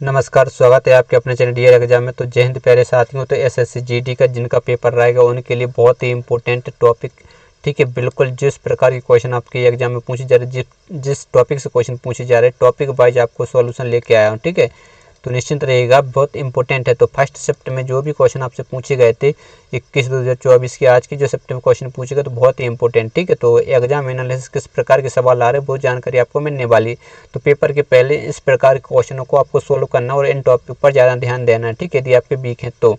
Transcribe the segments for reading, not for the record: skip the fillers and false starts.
नमस्कार, स्वागत है आपके अपने चैनल डीआर एग्जाम में। तो जय हिंद प्यारे साथियों। तो एसएससी जीडी का जिनका पेपर रहेगा उनके लिए बहुत ही इंपॉर्टेंट टॉपिक, ठीक है। बिल्कुल जिस प्रकार के क्वेश्चन आपके एग्जाम में पूछे जा रहे, जिस टॉपिक से क्वेश्चन पूछे जा रहे हैं, टॉपिक वाइज आपको सॉल्यूशन लेके आया हूँ, ठीक है। तो निश्चिंत रहेगा, बहुत इंपॉर्टेंट है। तो फर्स्ट शिफ्ट में जो भी क्वेश्चन आपसे पूछे गए थे 21/2024 के, आज की जो शिफ्ट में क्वेश्चन पूछे गए तो बहुत ही इंपॉर्टेंट, ठीक है। तो एग्जाम एनालिसिस किस प्रकार के सवाल आ रहे हैं वो जानकारी आपको मिलने वाली। तो पेपर के पहले इस प्रकार के क्वेश्चनों को आपको सोल्व करना और इन टॉपिक पर ज़्यादा ध्यान देना है, ठीक है, यदि आपके वीक हैं तो।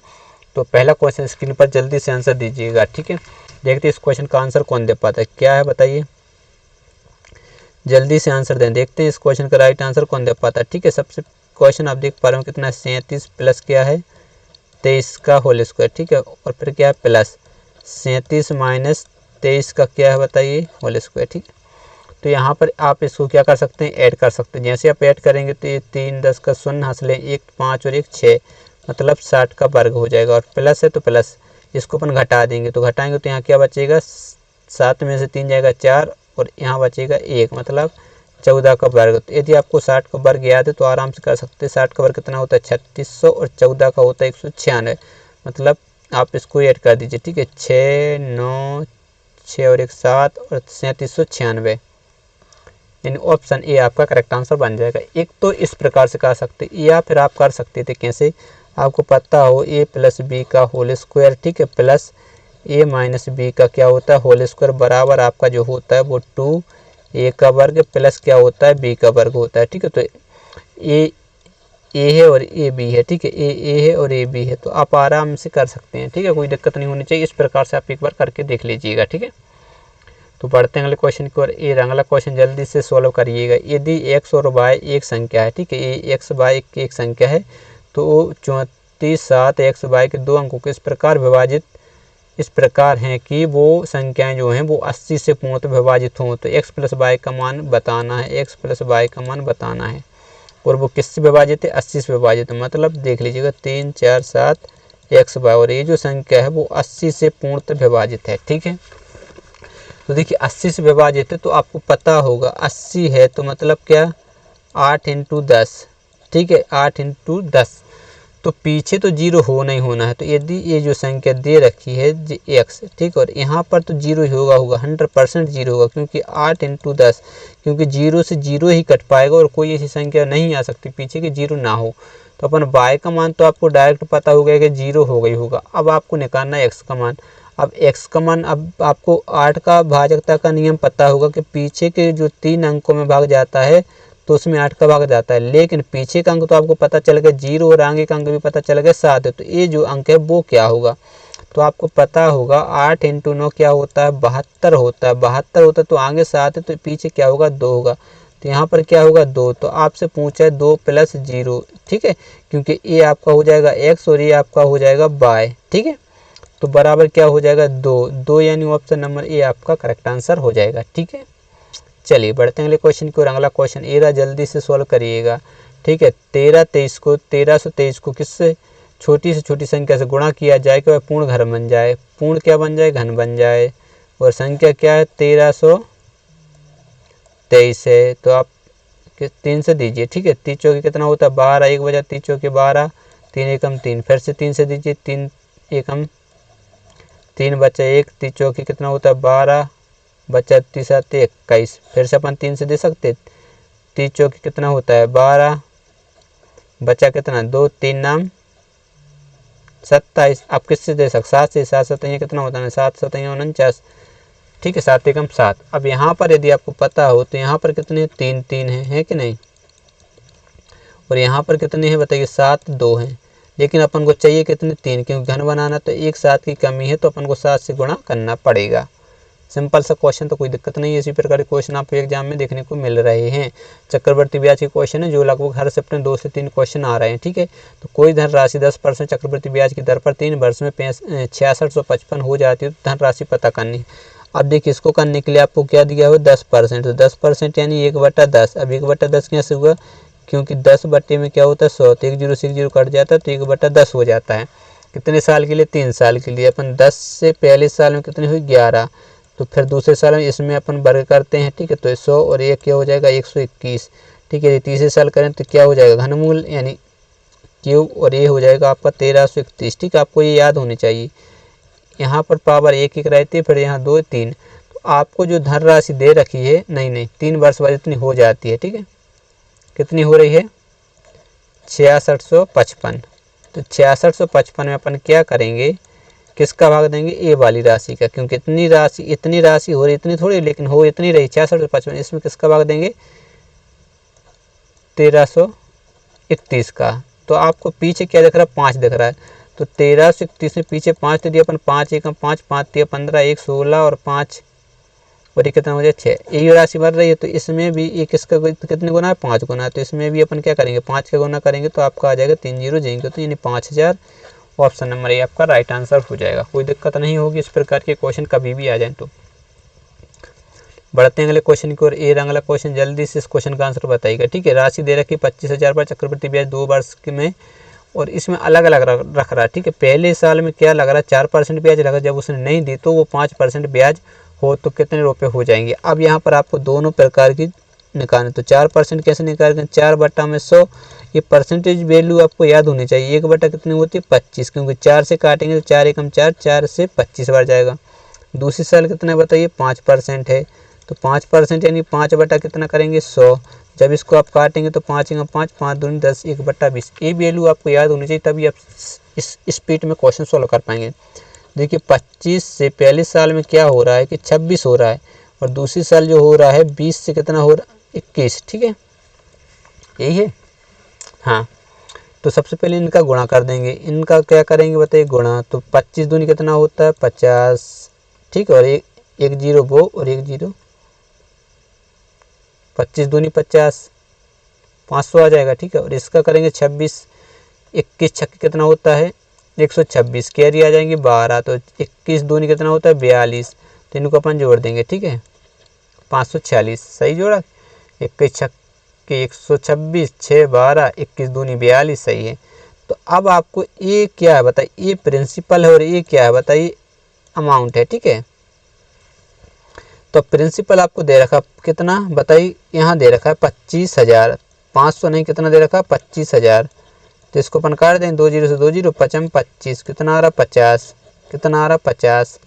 पहला क्वेश्चन स्क्रीन पर जल्दी से आंसर दीजिएगा, ठीक है। देखते इस क्वेश्चन का आंसर कौन दे पाता है, क्या है बताइए, जल्दी से आंसर दें। देखते हैं इस क्वेश्चन का राइट आंसर कौन दे पाता है, ठीक है। सबसे क्वेश्चन आप देख पा रहे हो कितना, 37 प्लस क्या है 23 का होल स्क्वायर, ठीक है। और फिर क्या है प्लस 37 माइनस 23 का क्या है बताइए, होल स्क्वायर, ठीक है। तो यहाँ पर आप इसको क्या कर सकते हैं, ऐड कर सकते हैं। जैसे आप ऐड करेंगे तो ये 3 10 का 0 हंसले 1 5 और 1 6, मतलब 60 का वर्ग हो जाएगा। और प्लस है तो प्लस, इसको अपन घटा देंगे तो घटाएंगे तो यहाँ क्या बचेगा, 7 में से 3 जाएगा 4 और यहाँ बचेगा 1, मतलब 14 का वर्ग। तो यदि आपको 60 का वर्ग याद है तो आराम से कर सकते हैं। 60 का वर्ग कितना होता है 3600 और 14 का होता है 196, मतलब आप इसको ऐड कर दीजिए, ठीक है। 6 9 6 और 1 7 और 3796, यानी ऑप्शन ए आपका करेक्ट आंसर बन जाएगा। एक तो इस प्रकार से कर सकते या फिर आप कर सकते थे कैसे, आपको पता हो ए प्लस बी का होल स्क्वायर, ठीक है, प्लस ए माइनस बी का क्या होता है होल स्क्वायर, बराबर आपका जो होता है वो 2 ए का वर्ग प्लस क्या होता है बी का वर्ग होता है, ठीक है। तो ए है और ए बी है, ठीक है, ए है और ए बी है, तो आप आराम से कर सकते हैं, ठीक है, कोई दिक्कत नहीं होनी चाहिए। इस प्रकार से आप एक बार करके देख लीजिएगा, ठीक है। तो बढ़ते हैं अगले क्वेश्चन की ओर। ये अगला क्वेश्चन जल्दी से सॉल्व करिएगा। यदि एक्स और वाई एक संख्या है, ठीक है, ये एक्स वाई की एक संख्या है, तो 34 7 एक्स वाई के दो अंकों को इस प्रकार विभाजित इस प्रकार हैं कि वो संख्याएं जो हैं वो 80 से पूर्णतः विभाजित हों। तो एक्स प्लस वाई का मान बताना है, एक्स प्लस वाई का मान बताना है। और वो किससे विभाजित है, 80 से विभाजित है, मतलब देख लीजिएगा 3 4 7 एक्स वाई, और ये जो संख्या है वो 80 से पूर्णतः विभाजित है, ठीक है। तो देखिए 80 से विभाजित है तो आपको पता होगा 80 है तो मतलब क्या 8 × 10, ठीक है, 8 × 10, तो पीछे तो जीरो होना ही होना है। तो यदि ये जो संख्या दे रखी है एक्स, ठीक, और यहाँ पर तो जीरो ही होगा 100% जीरो होगा, क्योंकि 8 × 10, क्योंकि जीरो से जीरो ही कट पाएगा और कोई ऐसी संख्या नहीं आ सकती पीछे के जीरो ना हो। तो अपन वाई का मान तो आपको डायरेक्ट पता हो गया कि जीरो हो गई होगा। अब आपको निकालना है एक्स का मान। अब एक्स का मान, अब आपको 8 का भाजकता का नियम पता होगा कि पीछे के जो 3 अंकों में भाग जाता है तो उसमें 8 का भाग जाता है, लेकिन पीछे का अंक तो आपको पता चल गया 0 और आगे का अंक भी पता चल गया 7 है। तो ये जो अंक है वो क्या होगा, तो आपको पता होगा 8 × 9 क्या होता है 72 होता है, 72 होता है। तो आगे 7 है तो पीछे क्या होगा 2 होगा, तो यहाँ पर क्या होगा 2। तो आपसे पूछा है 2 + 0, ठीक है, क्योंकि ये आपका हो जाएगा x और ये आपका हो जाएगा y, ठीक है। तो बराबर क्या हो जाएगा 2, यानी ऑप्शन नंबर ए आपका करेक्ट आंसर हो जाएगा, ठीक है। चलिए बढ़ते हैं अगले क्वेश्चन की ओर। अगला क्वेश्चन एरा जल्दी से सॉल्व करिएगा, ठीक है। 1323 को किससे छोटी से छोटी संख्या से गुणा किया जाए कि वह पूर्ण घर बन जाए, पूर्ण क्या बन जाए, घन बन जाए। और संख्या क्या है 1323 है, तो आप 3 से दीजिए, ठीक है। 3 चौके कितना होता है 12, 1 बजा 3 चौके 12, 3 एकम 3, फिर से 3 से दीजिए, 3 एकम 3 बचा 1, 3 चौके कितना होता है 12, बचा 3 7 21, फिर से अपन 3 से दे सकते, 3 चौके कितना होता है 12, बचा कितना 2, 3 नाम 27। आप किससे दे सकते 7 से, 7 7 कितना होता है 7 7 49, ठीक है, 7 एकम 7। अब यहाँ पर यदि आपको पता हो तो यहाँ पर कितने 3 3 है कि नहीं, और यहाँ पर कितने हैं बताइए 7 2 हैं, लेकिन अपन को चाहिए कितने 3, क्योंकि घन बनाना तो एक 7 की कमी है तो अपन को 7 से गुणा करना पड़ेगा। सिंपल सा क्वेश्चन, तो कोई दिक्कत नहीं है। इसी प्रकार के क्वेश्चन आपको एग्जाम में देखने को मिल रहे हैं। चक्रवर्ती ब्याज के क्वेश्चन है जो लगभग हर शिफ्ट में 2 से 3 क्वेश्चन आ रहे हैं, ठीक है। तो कोई धनराशि 10% चक्रवर्ती ब्याज की दर पर 3 वर्ष में 6655 हो जाती है तो धनराशि पता करनी है। अब देखिए इसको करने के लिए आपको क्या दिया हुआ 10%, तो 10% यानी 1/10। अब 1/10 कैसे हुआ, क्योंकि 10 बट्टे में क्या होता है 100, तो 1 0 से 1 0 कट जाता है तो 1/10 हो जाता है। कितने साल के लिए 3 साल के लिए। अपन 10 से पहले साल में कितनी हुई 11, तो फिर दूसरे साल में इसमें अपन वर्ग करते हैं, ठीक है। तो 100 और 1 क्या हो जाएगा 121, ठीक है। तीसरे साल करें तो क्या हो जाएगा घनमूल, यानी क्यूब और ये हो जाएगा आपका 1331। ठीक है, आपको ये याद होनी चाहिए। यहाँ पर पावर एक एक रहती है, फिर यहाँ 2 3। तो आपको जो धनराशि दे रखी है, नहीं 3 वर्ष बाद इतनी हो जाती है। ठीक है, कितनी हो रही है? 6655। तो 6655 में अपन क्या करेंगे, किसका भाग देंगे? ए वाली राशि का, क्योंकि इतनी राशि हो रही, इतनी थोड़ी, लेकिन हो इतनी रही 6655। इसमें किसका भाग देंगे? 1331 का। तो आपको पीछे क्या दिख रहा है? 5 दिख रहा है। तो 1331 में पीछे 5 दे दिया अपन, 5 एकम 5, 5 दिया 15, 1 16 और 5 और ये कितना हो जाए? 6। यही राशि बढ़ रही है, तो इसमें भी ये किसका कितने गुना है? 5 गुना। तो इसमें भी अपन क्या करेंगे? 5 का गुना करेंगे तो आपका आ जाएगा 3 जीरो जाएंगे, तो यानी 5000। ऑप्शन नंबर ए आपका राइट आंसर हो जाएगा। कोई दिक्कत नहीं होगी, इस प्रकार के क्वेश्चन कभी भी आ जाए। तो बढ़ते हैं अगले क्वेश्चन की ओर। ये अगला क्वेश्चन, जल्दी से इस क्वेश्चन का आंसर बताइएगा। ठीक है, राशि दे रखी 25,000 पर चक्रवृद्धि ब्याज 2 वर्ष में, और इसमें अलग अलग रख रहा है। ठीक है, पहले साल में क्या लग रहा है? 4% ब्याज लगा, जब उसने नहीं दी तो वो 5% ब्याज हो तो कितने रुपए हो जाएंगे? अब यहाँ पर आपको दोनों प्रकार की निकालने, तो 4% कैसे निकालेंगे? 4/100। ये परसेंटेज वैल्यू आपको याद होनी चाहिए। 1/, कितनी होती है? 25, क्योंकि 4 से काटेंगे तो 4 एकम 4, 4 से 25 बार जाएगा। दूसरी साल कितना बताइए? 5% है, तो 5% यानी 5/, कितना करेंगे? 100। जब इसको आप काटेंगे तो 5 एकम 5, 5 दूनी 10, 1/20। ये वैल्यू आपको याद होनी चाहिए, तभी आप इस स्पीड में क्वेश्चन सॉल्व कर पाएंगे। देखिए 25 से पहले साल में क्या हो रहा है कि 26 हो रहा है, और दूसरी साल जो हो रहा है 20 से कितना हो रहा है? 21। ठीक है, यही है। हाँ, तो सबसे पहले इनका गुणा कर देंगे। इनका क्या करेंगे बताइए? गुणा। तो 25 दूनी कितना होता है? 50। ठीक है, और एक जीरो वो और एक जीरो, 25 दूनी 50, 500 आ जाएगा। ठीक है, और इसका करेंगे 26, 21 छक्के कितना होता है? 126। कैरी आ जाएंगे 12, तो 21 दूनी कितना होता है? 42। तो इनको अपन जोड़ देंगे। ठीक है, 546। सही जोड़ा? 21 छक्के 126, 6 12, 21 दूनी 42। सही है। तो अब आपको ये क्या है बताइए? ये प्रिंसिपल है और ये क्या है बताइए? अमाउंट है। ठीक है, तो प्रिंसिपल आपको दे रखा कितना बताइए? यहाँ दे रखा है 25,000। 500 नहीं, कितना दे रखा है? 25,000। तो इसको अपन काट दें, 2 जीरो से 2 जीरो, 5 25, कितना आ रहा? 50। कितना आ रहा? 50।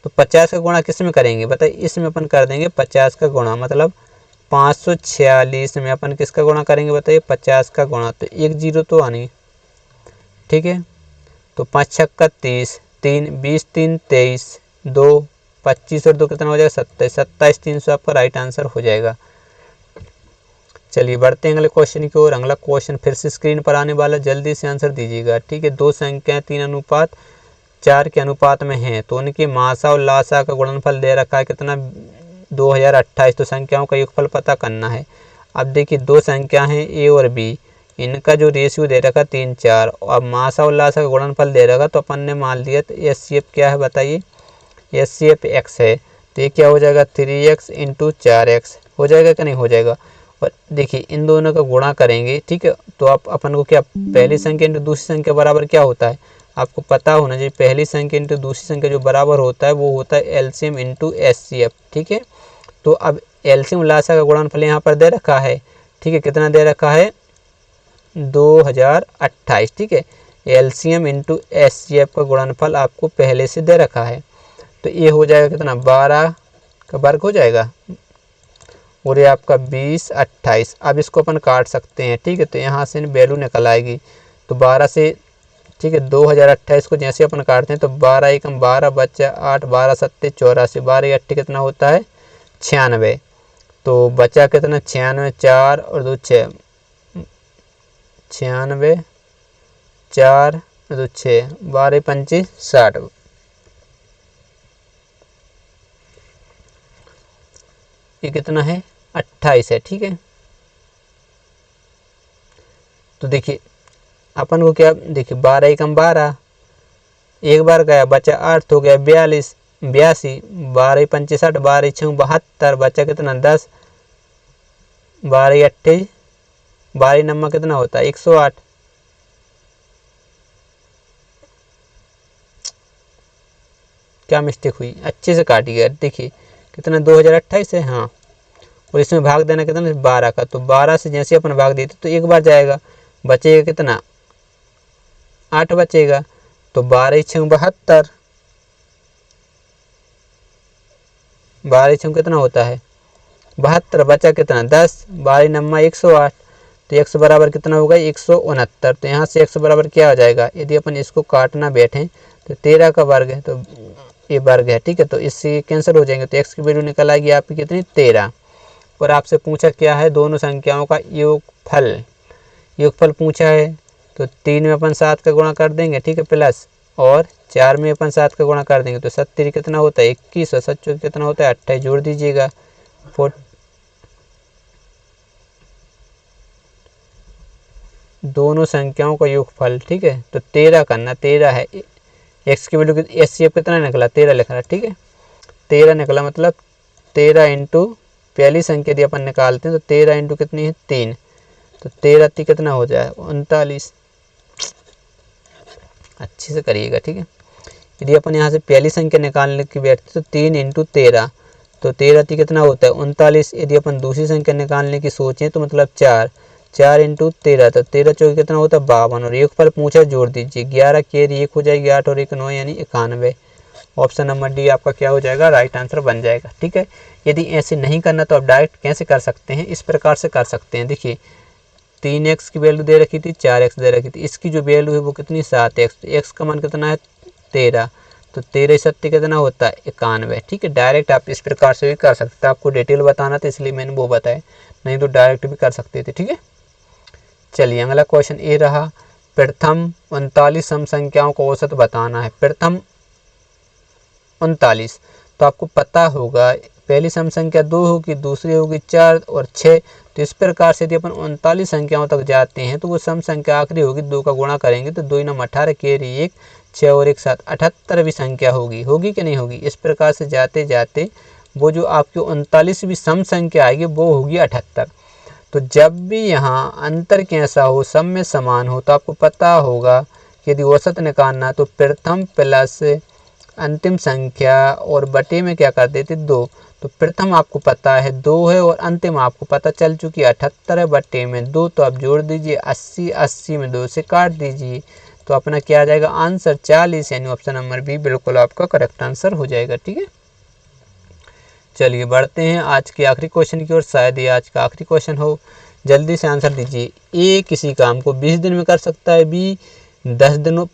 तो 50 का गुणा किस में करेंगे बताइए? इसमें अपन कर देंगे 50 का गुणा, मतलब 546 में अपन किसका गुणा करेंगे बताइए? 50 का गुणा। तो 1 जीरो तो आनी। ठीक है, तो 5 छक्का 30, 3 20 3 23, 2 25 और 2 कितना हो जाएगा? 27। 27 300 आपका राइट आंसर हो जाएगा। चलिए बढ़ते हैं अगले क्वेश्चन की ओर। अगला क्वेश्चन फिर से स्क्रीन पर आने वाला, जल्दी से आंसर दीजिएगा। ठीक है, 2 संख्याएं 3:4 के अनुपात में हैं, तो उनके मासा और लासा का गुणनफल दे रखा है कितना? 2028। तो संख्याओं का योगफल पता करना है। अब देखिए 2 संख्या हैं ए और बी, इनका जो रेशियो दे रखा 3 4, और मासा और लासा का गुणनफल दे रखा, तो अपन ने मान लिया। तो एचसीएफ क्या है बताइए? एचसीएफ x है, तो ये क्या हो जाएगा? 3x इंटू 4x हो जाएगा कि नहीं हो जाएगा? और देखिए इन दोनों का गुणा करेंगे। ठीक है, तो आप अपन को क्या, पहली संख्या इंटू दूसरी संख्या बराबर क्या होता है? आपको पता होना चाहिए। पहली संख्या इंटू दूसरी संख्या जो बराबर होता है वो होता है एलसीएम इंटू एचसीएफ। ठीक है, तो अब एलसीएम लासा का गुणनफल यहाँ पर दे रखा है। ठीक है, कितना दे रखा है? 2028। ठीक है, एलसीएम इंटू एचसीएफ का गुणनफल आपको पहले से दे रखा है। तो ये हो जाएगा कितना? 12 का वर्ग हो जाएगा, और ये आपका 20 28। अब इसको अपन काट सकते हैं। ठीक है, तो यहाँ से वैल्यू निकल आएगी। तो 12 से, ठीक है, 2028 को जैसे अपन काटते हैं तो 12 एकम 12 बचा 8, 12 सत्ते 84, 12 8 कितना होता है? 96। तो बचा कितना? 96, 4 और 2 6, 96 4 और 2 6, 12 25 60। ये कितना है? 28 है। ठीक है, तो देखिए अपन को क्या, देखिए 12 एकम 12, एक बार गया बचा 8, हो गया 42 82, 12 पंचे 60, 12 6 72, बचा कितना? 10, 12 8 12 नम्मा कितना होता है? 108। क्या मिस्टेक हुई? अच्छे से काटिएगा। देखिए कितना? 2028 है। हाँ, और इसमें भाग देना कितना? 12 का। तो 12 से जैसे अपन भाग देते तो एक बार जाएगा, बचेगा कितना? 8 बचेगा, तो 12 छः 72, 12 छः कितना होता है 72, बचा कितना 10, 12 नम्मा 108, तो x बराबर कितना होगा 169। तो यहाँ से x बराबर क्या आ जाएगा, यदि अपन इसको काटना बैठें तो 13 का वर्ग है, तो ये वर्ग है, ठीक है। तो इससे कैंसिल हो जाएंगे, तो x की वैल्यू निकल आएगी आपकी कितनी 13। और आपसे पूछा क्या है, दोनों संख्याओं का योगफल, योगफल पूछा है, तो 3 में अपन 7 का गुणा कर देंगे, ठीक है, प्लस, और 4 में अपन 7 का गुणा कर देंगे, तो 70 कितना होता है 21, और 7 कितना होता है 28, जोड़ दीजिएगा। दोनों संख्याओं का योगफल, ठीक है, तो 13 करना, 13 है, x की वैल्यू एचसीएफ कितना निकला 13 लिख रहा, ठीक है, 13 निकला, मतलब 13 इंटू पहली संख्या यदि अपन निकालते हैं तो 13 इंटू कितनी है 3, तो 13 कितना हो जाए 39। अच्छे से करिएगा, ठीक है। यदि अपन यहाँ से पहली संख्या निकालने की बैठते तो 3 इंटू 13, तो 13 कितना होता है 39। यदि अपन दूसरी संख्या निकालने की सोचें तो मतलब 4 इंटू 13, तो 13 चौके कितना होता है 52, और योगफल पूछा जोड़ दीजिए, 11 केरी 1 हो जाएगी, 8 और 1 9 यानी 91। ऑप्शन नंबर डी आपका क्या हो जाएगा, राइट आंसर बन जाएगा, ठीक है। यदि ऐसे नहीं करना तो आप डायरेक्ट कैसे कर सकते हैं, इस प्रकार से कर सकते हैं। देखिए 3x की वैल्यू दे रखी थी, 4x दे रखी थी, इसकी जो वैल्यू है वो कितनी 7x, तो x का मान कितना है 13, तो 13 7 कितना होता है 91, ठीक है। डायरेक्ट आप इस प्रकार से भी कर सकते हैं, आपको डिटेल बताना था इसलिए मैंने वो बताया, नहीं तो डायरेक्ट भी कर सकते थे, ठीक है। चलिए अगला क्वेश्चन ये रहा, प्रथम 39 सम संख्याओं का औसत बताना है। प्रथम 39, तो आपको पता होगा पहली सम संख्या 2 होगी, दूसरी होगी 4 और 6, तो इस प्रकार से यदि अपन 39 संख्याओं तक जाते हैं तो वो सम संख्या आखिरी होगी, 2 का गुणा करेंगे तो 2 9 18 केरी 1, 6 और 1 7, 78 भी संख्या होगी, होगी कि नहीं होगी। इस प्रकार से जाते जाते वो जो आपकी 39वीं सम संख्या आएगी वो होगी 78। तो जब भी यहाँ अंतर कैसा हो, सम में समान हो, तो आपको पता होगा कि यदि औसत निकालना तो प्रथम प्लस अंतिम संख्या और बटे में क्या कर देते 2, तो प्रथम आपको पता है 2 है और अंतिम आपको पता चल चुकी 78 है, बटे में 2, तो आप जोड़ दीजिए 80, 80 में 2 से काट दीजिए, तो अपना क्या आ जाएगा आंसर 40, यानी ऑप्शन नंबर बी बिल्कुल आपका करेक्ट आंसर हो जाएगा, ठीक है। चलिए बढ़ते हैं आज के आखिरी क्वेश्चन की ओर, शायद ये आज का आखिरी क्वेश्चन हो, जल्दी से आंसर दीजिए। ए किसी काम को 20 दिन में कर सकता है, बी 10 दिनों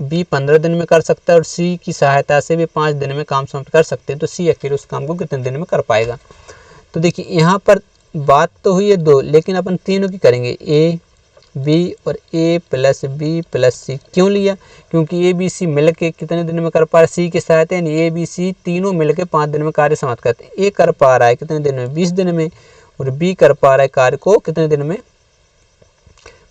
बी 15 दिन में कर सकता है, और सी की सहायता से भी 5 दिन में काम समाप्त कर सकते हैं, तो सी अकेले उस काम को कितने दिन में कर पाएगा। तो देखिए यहाँ पर बात तो हुई है 2, लेकिन अपन तीनों की करेंगे, ए बी और ए प्लस बी प्लस सी। क्यों लिया, क्योंकि ए बी सी मिल के कितने दिन में कर पा रहा है, सी के सहायता यानी ए बी सी तीनों मिल के 5 दिन में कार्य समाप्त करते हैं। ए कर पा रहा है कितने दिन में 20 दिन में, और बी कर पा रहा है कार्य को कितने दिन में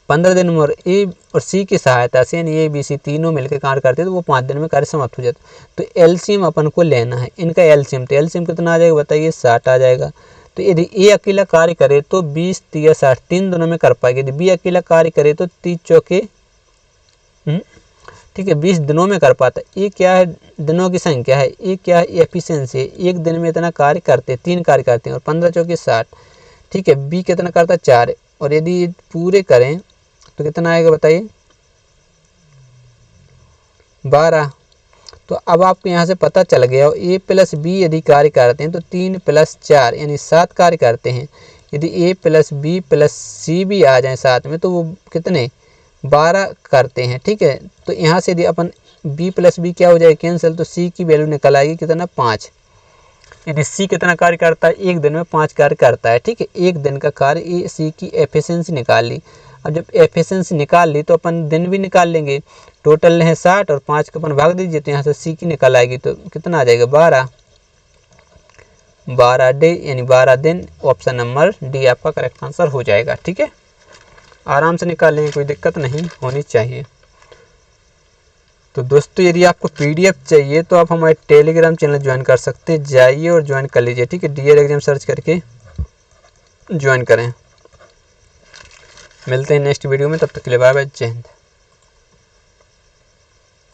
15 दिन में, और ए और सी की सहायता से यानी ए बी सी तीनों मिलकर कार्य करते हैं तो वो 5 दिन में कार्य समाप्त हो जाता है। तो एलसीएम अपन को लेना है इनका एलसीएम, तो एलसीएम कितना आ जाएगा बताइए 60 आ जाएगा। तो यदि ए अकेला कार्य करे तो 20 30 60 3 दिनों में कर पाएगा, यदि बी अकेला कार्य करे तो 30 चौके ठीक है 20 दिनों में कर पाता है। ये क्या है दिनों की संख्या है, ये क्या है एफिशिएंसी है, एक दिन में इतना कार्य करते हैं 3 कार्य करते हैं, और 15 चौके 60, ठीक है। बी कितना करता है 4, और यदि पूरे करें तो कितना आएगा बताइए 12। तो अब आपको यहाँ से पता चल गया, ए प्लस बी यदि कार्य करते हैं तो 3 प्लस 4 यानी 7 कार्य करते हैं। यदि ए प्लस बी प्लस सी भी आ जाए साथ में तो वो कितने 12 करते हैं, ठीक है। तो यहाँ से यदि अपन बी प्लस बी क्या हो जाए कैंसिल, तो सी की वैल्यू निकल आएगी कितना 5। यदि सी कितना कार्य करता है एक दिन में 5 कार्य करता है, ठीक है। एक दिन का कार्य ए सी की एफिशिएंसी निकाल ली। अब जब एफिशिएंसी निकाल ली तो अपन दिन भी निकाल लेंगे, टोटल है 60 और 5 का अपन भाग दीजिए तो यहाँ से सी की निकल आएगी, तो कितना आ जाएगा 12 डे यानी 12 दिन। ऑप्शन नंबर डी आपका करेक्ट आंसर हो जाएगा, ठीक है। आराम से निकाल लेंगे, कोई दिक्कत नहीं होनी चाहिए। तो दोस्तों यदि आपको पीडीएफ चाहिए तो आप हमारे टेलीग्राम चैनल ज्वाइन कर सकते हैं, जाइए और ज्वाइन कर लीजिए, ठीक है। डीएल एग्जाम सर्च करके ज्वाइन करें। मिलते हैं नेक्स्ट वीडियो में, तब तक के लिए बाय बाय, जय हिंद।